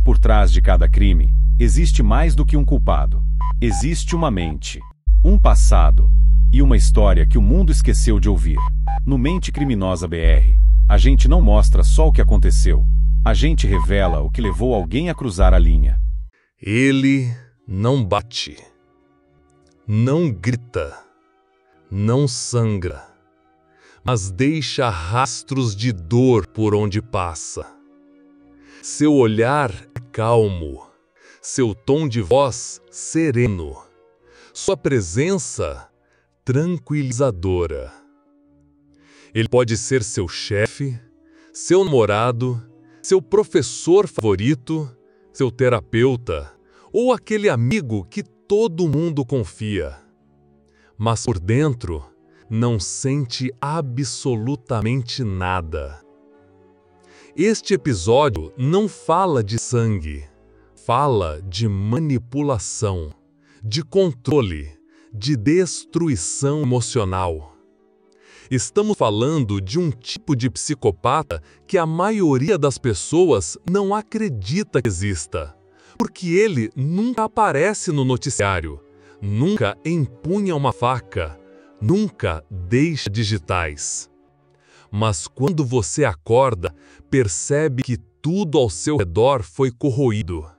Por trás de cada crime, existe mais do que um culpado. Existe uma mente, um passado e uma história que o mundo esqueceu de ouvir. No Mente Criminosa BR, a gente não mostra só o que aconteceu. A gente revela o que levou alguém a cruzar a linha. Ele não bate, não grita, não sangra, mas deixa rastros de dor por onde passa. Seu olhar é calmo, seu tom de voz sereno, sua presença tranquilizadora. Ele pode ser seu chefe, seu namorado, seu professor favorito, seu terapeuta ou aquele amigo que todo mundo confia. Mas por dentro, não sente absolutamente nada. Este episódio não fala de sangue, fala de manipulação, de controle, de destruição emocional. Estamos falando de um tipo de psicopata que a maioria das pessoas não acredita que exista, porque ele nunca aparece no noticiário, nunca empunha uma faca, nunca deixa digitais. Mas quando você acorda, percebe que tudo ao seu redor foi corroído.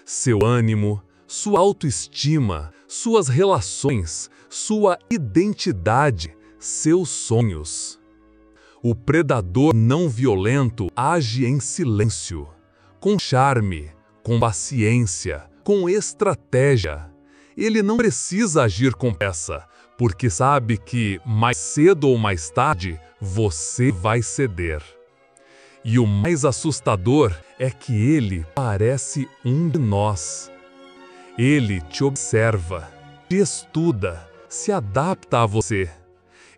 Seu ânimo, sua autoestima, suas relações, sua identidade, seus sonhos. O predador não violento age em silêncio, com charme, com paciência, com estratégia. Ele não precisa agir com pressa, porque sabe que, mais cedo ou mais tarde, você vai ceder. E o mais assustador é que ele parece um de nós. Ele te observa, te estuda, se adapta a você.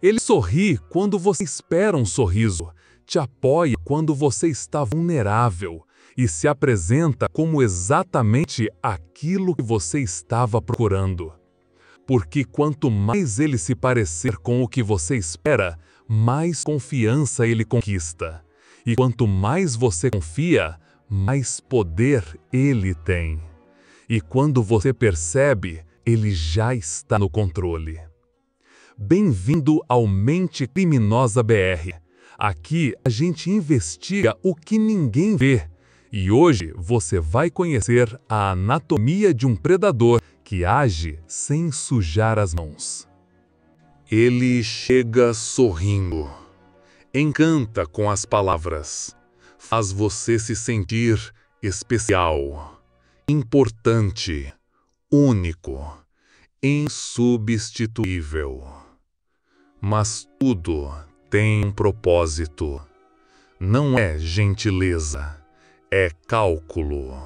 Ele sorri quando você espera um sorriso, te apoia quando você está vulnerável e se apresenta como exatamente aquilo que você estava procurando. Porque quanto mais ele se parecer com o que você espera, mais confiança ele conquista. E quanto mais você confia, mais poder ele tem. E quando você percebe, ele já está no controle. Bem-vindo ao Mente Criminosa BR. Aqui a gente investiga o que ninguém vê. E hoje você vai conhecer a anatomia de um predador que age sem sujar as mãos. Ele chega sorrindo, encanta com as palavras, faz você se sentir especial, importante, único, insubstituível. Mas tudo tem um propósito. Não é gentileza, é cálculo.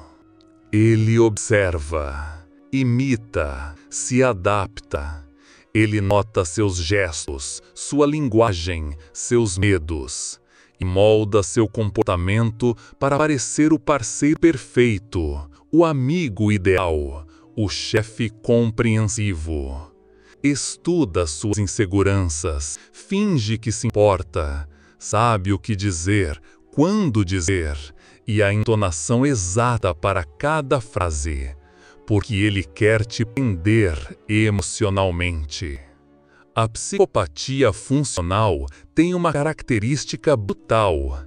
Ele observa, imita, se adapta. Ele nota seus gestos, sua linguagem, seus medos e molda seu comportamento para parecer o parceiro perfeito, o amigo ideal, o chefe compreensivo. Estuda suas inseguranças, finge que se importa, sabe o que dizer, quando dizer e a entonação exata para cada frase, porque ele quer te prender emocionalmente. A psicopatia funcional tem uma característica brutal.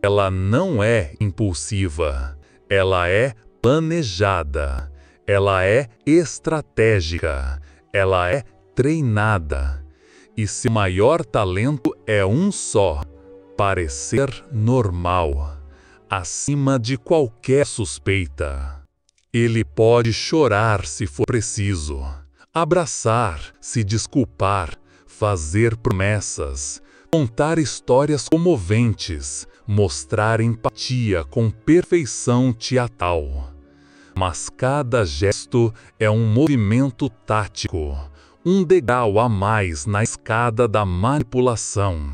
Ela não é impulsiva, ela é planejada, ela é estratégica, ela é treinada. E seu maior talento é um só: parecer normal, acima de qualquer suspeita. Ele pode chorar se for preciso, abraçar, se desculpar, fazer promessas, contar histórias comoventes, mostrar empatia com perfeição teatral. Mas cada gesto é um movimento tático, um degrau a mais na escada da manipulação.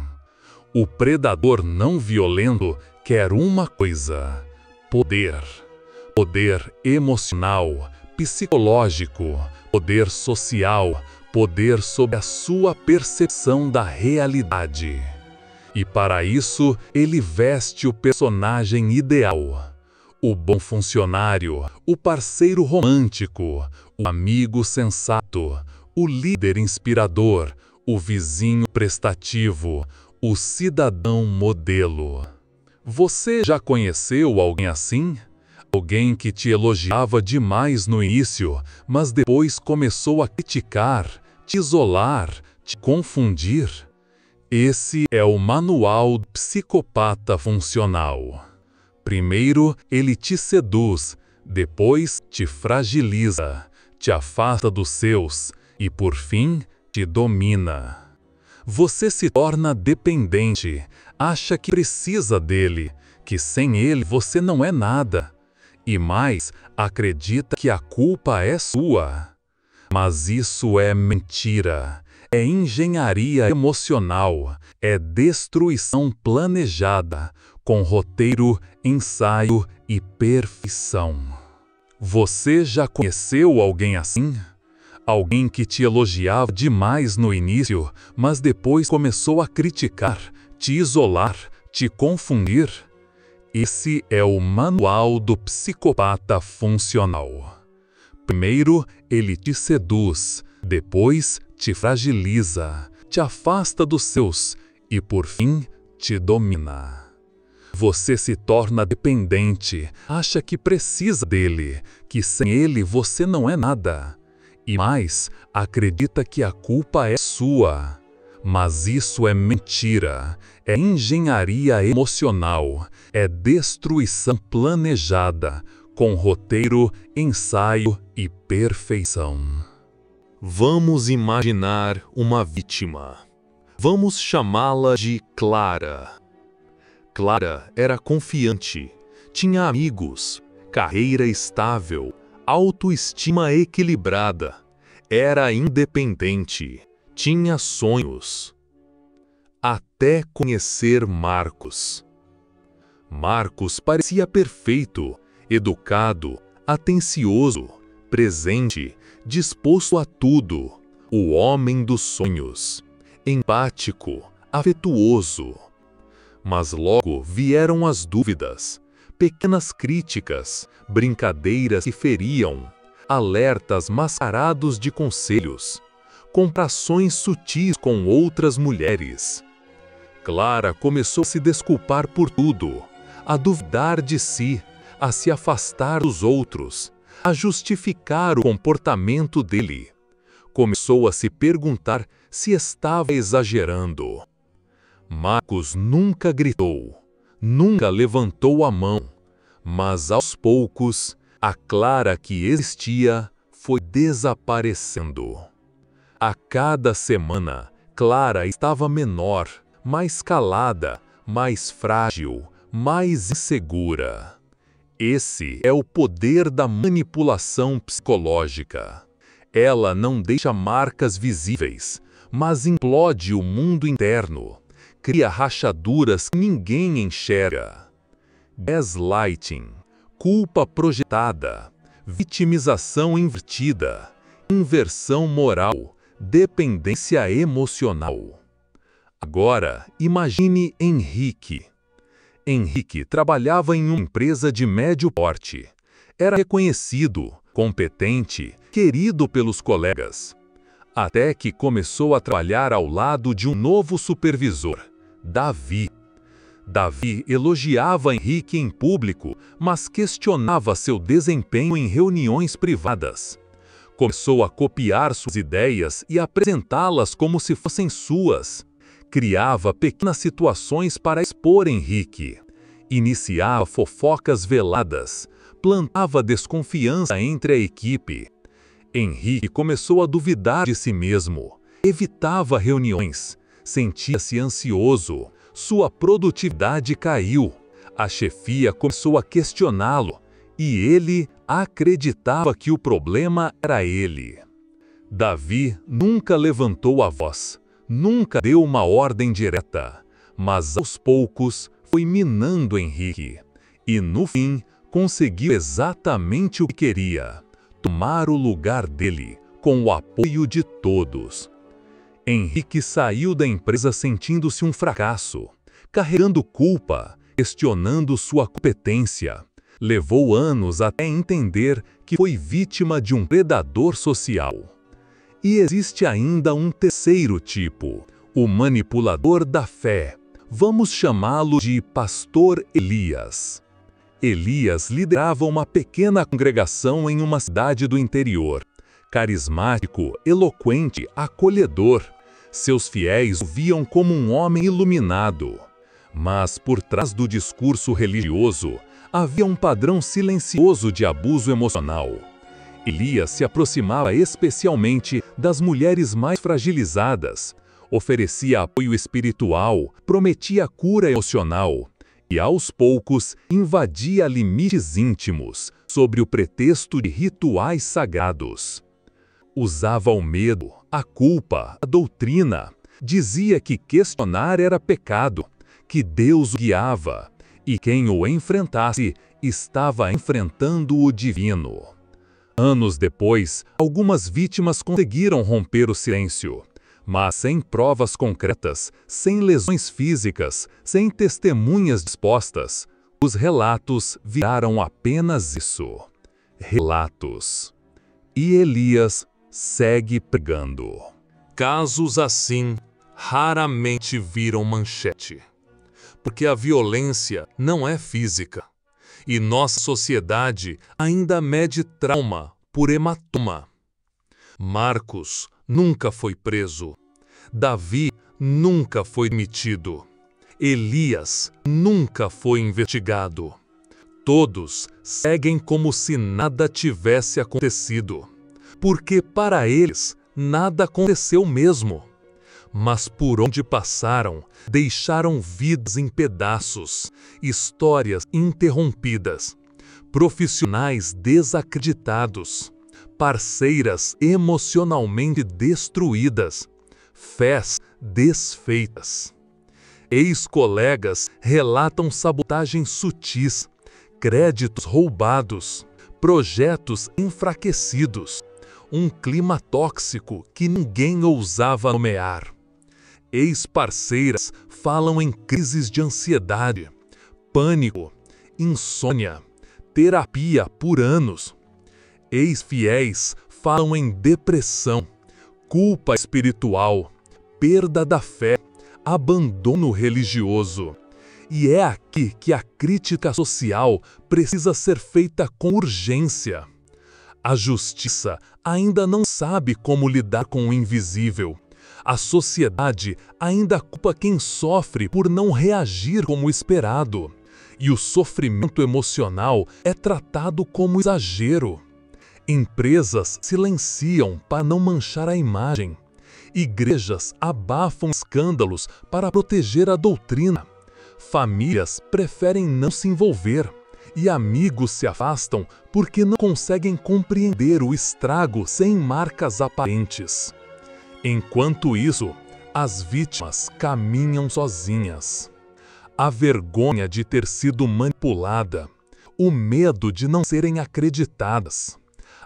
O predador não violento quer uma coisa: poder. Poder emocional, psicológico, poder social, poder sobre a sua percepção da realidade. E para isso, ele veste o personagem ideal. O bom funcionário, o parceiro romântico, o amigo sensato, o líder inspirador, o vizinho prestativo, o cidadão modelo. Você já conheceu alguém assim? Alguém que te elogiava demais no início, mas depois começou a criticar, te isolar, te confundir? Esse é o manual do psicopata funcional. Primeiro, ele te seduz, depois te fragiliza, te afasta dos seus e, por fim, te domina. Você se torna dependente, acha que precisa dele, que sem ele você não é nada. E mais, acredita que a culpa é sua. Mas isso é mentira. É engenharia emocional, é destruição planejada, com roteiro, ensaio e perfeição. Você já conheceu alguém assim? Alguém que te elogiava demais no início, mas depois começou a criticar, te isolar, te confundir? Esse é o manual do psicopata funcional. Primeiro, ele te seduz, depois te fragiliza, te afasta dos seus e, por fim, te domina. Você se torna dependente, acha que precisa dele, que sem ele você não é nada. E mais, acredita que a culpa é sua. Mas isso é mentira, é engenharia emocional, é destruição planejada, com roteiro, ensaio e perfeição. Vamos imaginar uma vítima. Vamos chamá-la de Clara. Clara era confiante, tinha amigos, carreira estável, autoestima equilibrada, era independente, tinha sonhos. Até conhecer Marcos. Marcos parecia perfeito, educado, atencioso, presente, disposto a tudo, o homem dos sonhos, empático, afetuoso. Mas logo vieram as dúvidas, pequenas críticas, brincadeiras que feriam, alertas mascarados de conselhos, comparações sutis com outras mulheres. Clara começou a se desculpar por tudo, a duvidar de si, a se afastar dos outros, a justificar o comportamento dele. Começou a se perguntar se estava exagerando. Marcos nunca gritou, nunca levantou a mão, mas aos poucos, a Clara que existia foi desaparecendo. A cada semana, Clara estava menor, mais calada, mais frágil, mais insegura. Esse é o poder da manipulação psicológica. Ela não deixa marcas visíveis, mas implode o mundo interno, cria rachaduras que ninguém enxerga. Gaslighting, culpa projetada, vitimização invertida, inversão moral, dependência emocional. Agora, imagine Henrique. Henrique trabalhava em uma empresa de médio porte. Era reconhecido, competente, querido pelos colegas. Até que começou a trabalhar ao lado de um novo supervisor, Davi. Davi elogiava Henrique em público, mas questionava seu desempenho em reuniões privadas. Começou a copiar suas ideias e apresentá-las como se fossem suas. Criava pequenas situações para expor Henrique. Iniciava fofocas veladas. Plantava desconfiança entre a equipe. Henrique começou a duvidar de si mesmo. Evitava reuniões. Sentia-se ansioso. Sua produtividade caiu. A chefia começou a questioná-lo. E ele acreditava que o problema era ele. Davi nunca levantou a voz. Nunca deu uma ordem direta, mas aos poucos foi minando Henrique. E no fim, conseguiu exatamente o que queria: tomar o lugar dele, com o apoio de todos. Henrique saiu da empresa sentindo-se um fracasso, carregando culpa, questionando sua competência, Levou anos até entender que foi vítima de um predador social. E existe ainda um terceiro tipo, o manipulador da fé. Vamos chamá-lo de Pastor Elias. Elias liderava uma pequena congregação em uma cidade do interior. Carismático, eloquente, acolhedor. Seus fiéis o viam como um homem iluminado. Mas por trás do discurso religioso, havia um padrão silencioso de abuso emocional. Elias se aproximava especialmente das mulheres mais fragilizadas, oferecia apoio espiritual, prometia cura emocional e, aos poucos, invadia limites íntimos sob o pretexto de rituais sagrados. Usava o medo, a culpa, a doutrina, dizia que questionar era pecado, que Deus o guiava, e quem o enfrentasse estava enfrentando o divino. Anos depois, algumas vítimas conseguiram romper o silêncio, mas sem provas concretas, sem lesões físicas, sem testemunhas dispostas, os relatos viraram apenas isso: relatos. E Elias segue pregando. Casos assim raramente viram manchete. Porque a violência não é física, e nossa sociedade ainda mede trauma por hematoma. Marcos nunca foi preso, Davi nunca foi demitido, Elias nunca foi investigado. Todos seguem como se nada tivesse acontecido, porque para eles nada aconteceu mesmo. Mas por onde passaram, deixaram vidas em pedaços, histórias interrompidas, profissionais desacreditados, parceiras emocionalmente destruídas, fés desfeitas. Ex-colegas relatam sabotagens sutis, créditos roubados, projetos enfraquecidos, um clima tóxico que ninguém ousava nomear. Ex-parceiras falam em crises de ansiedade, pânico, insônia, terapia por anos. Ex-fiéis falam em depressão, culpa espiritual, perda da fé, abandono religioso. E é aqui que a crítica social precisa ser feita com urgência. A justiça ainda não sabe como lidar com o invisível. A sociedade ainda culpa quem sofre por não reagir como esperado. E o sofrimento emocional é tratado como exagero. Empresas silenciam para não manchar a imagem. Igrejas abafam escândalos para proteger a doutrina. Famílias preferem não se envolver. E amigos se afastam porque não conseguem compreender o estrago sem marcas aparentes. Enquanto isso, as vítimas caminham sozinhas. A vergonha de ter sido manipulada, o medo de não serem acreditadas,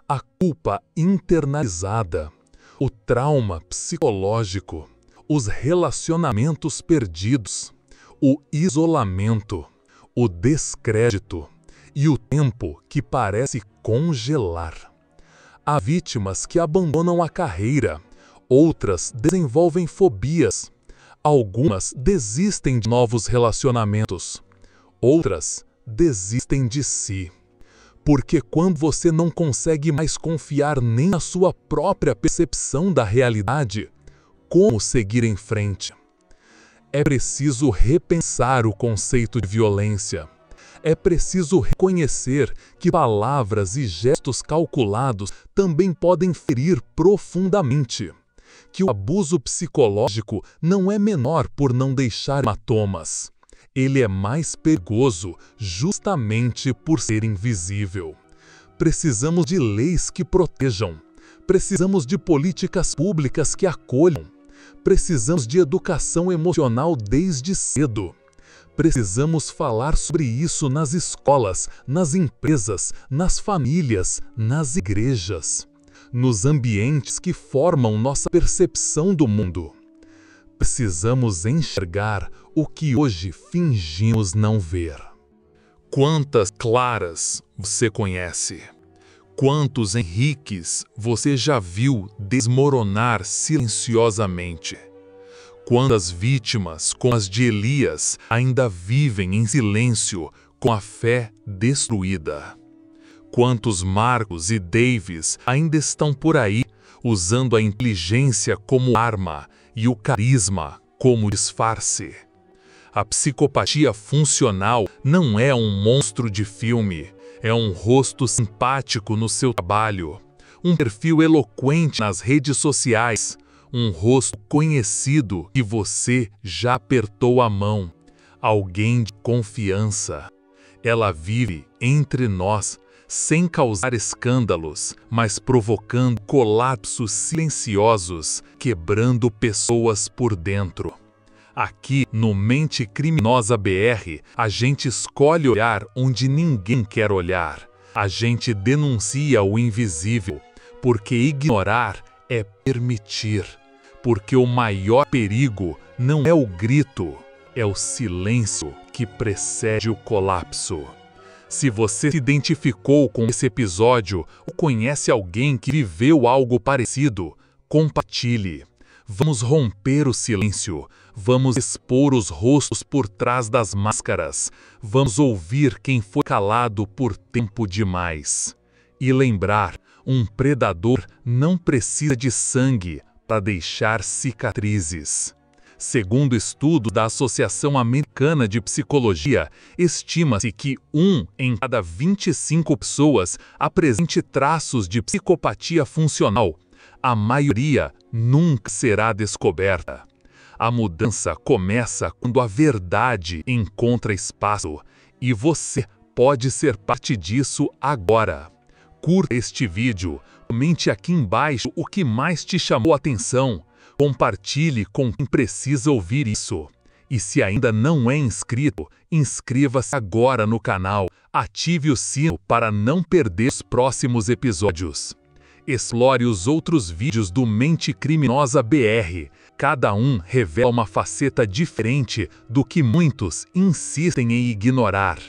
a culpa internalizada, o trauma psicológico, os relacionamentos perdidos, o isolamento, o descrédito e o tempo que parece congelar. Há vítimas que abandonam a carreira, outras desenvolvem fobias, algumas desistem de novos relacionamentos, outras desistem de si. Porque quando você não consegue mais confiar nem na sua própria percepção da realidade, como seguir em frente? É preciso repensar o conceito de violência. É preciso reconhecer que palavras e gestos calculados também podem ferir profundamente. Que o abuso psicológico não é menor por não deixar hematomas. Ele é mais perigoso justamente por ser invisível. Precisamos de leis que protejam. Precisamos de políticas públicas que acolham. Precisamos de educação emocional desde cedo. Precisamos falar sobre isso nas escolas, nas empresas, nas famílias, nas igrejas, nos ambientes que formam nossa percepção do mundo. Precisamos enxergar o que hoje fingimos não ver. Quantas Claras você conhece? Quantos Henriques você já viu desmoronar silenciosamente? Quantas vítimas, como as de Elias, ainda vivem em silêncio com a fé destruída? Quantos Marcos e Davis ainda estão por aí, usando a inteligência como arma e o carisma como disfarce? A psicopatia funcional não é um monstro de filme, é um rosto simpático no seu trabalho, um perfil eloquente nas redes sociais, um rosto conhecido que você já apertou a mão, alguém de confiança. Ela vive entre nós, sem causar escândalos, mas provocando colapsos silenciosos, quebrando pessoas por dentro. Aqui no Mente Criminosa BR, a gente escolhe olhar onde ninguém quer olhar. A gente denuncia o invisível, porque ignorar é permitir. Porque o maior perigo não é o grito, é o silêncio que precede o colapso. Se você se identificou com esse episódio ou conhece alguém que viveu algo parecido, compartilhe. Vamos romper o silêncio, vamos expor os rostos por trás das máscaras, vamos ouvir quem foi calado por tempo demais. E lembrar, um predador não precisa de sangue para deixar cicatrizes. Segundo estudo da Associação Americana de Psicologia, estima-se que 1 em cada 25 pessoas apresente traços de psicopatia funcional. A maioria nunca será descoberta. A mudança começa quando a verdade encontra espaço, e você pode ser parte disso agora. Curta este vídeo, comente aqui embaixo o que mais te chamou a atenção, compartilhe com quem precisa ouvir isso. E se ainda não é inscrito, inscreva-se agora no canal, ative o sino para não perder os próximos episódios. Explore os outros vídeos do Mente Criminosa BR, cada um revela uma faceta diferente do que muitos insistem em ignorar.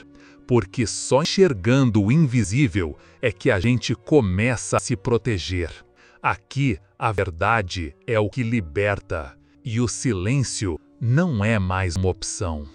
Porque só enxergando o invisível é que a gente começa a se proteger. Aqui, a verdade é o que liberta, e o silêncio não é mais uma opção.